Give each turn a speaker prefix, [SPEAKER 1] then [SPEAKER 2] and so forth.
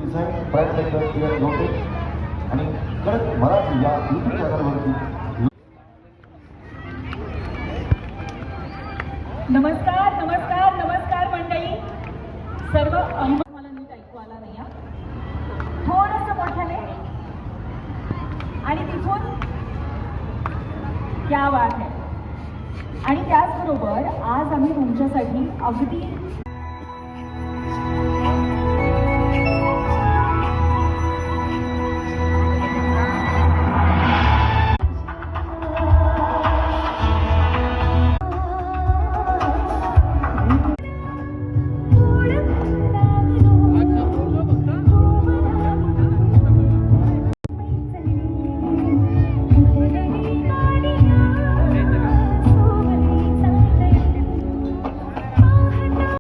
[SPEAKER 1] present Prime Minister Sri Lote आणि खरंच मराठी या यूट्यूब चॅनलवरती.
[SPEAKER 2] नमस्कार नमस्कार नमस्कार मंडळी सर्व. मला नीट ऐकू आला नाही. थोडंसं मोठ्याने आणि तिथून क्या बात आहे. आणि त्याचबरोबर आज आम्ही तुमच्यासाठी अगदी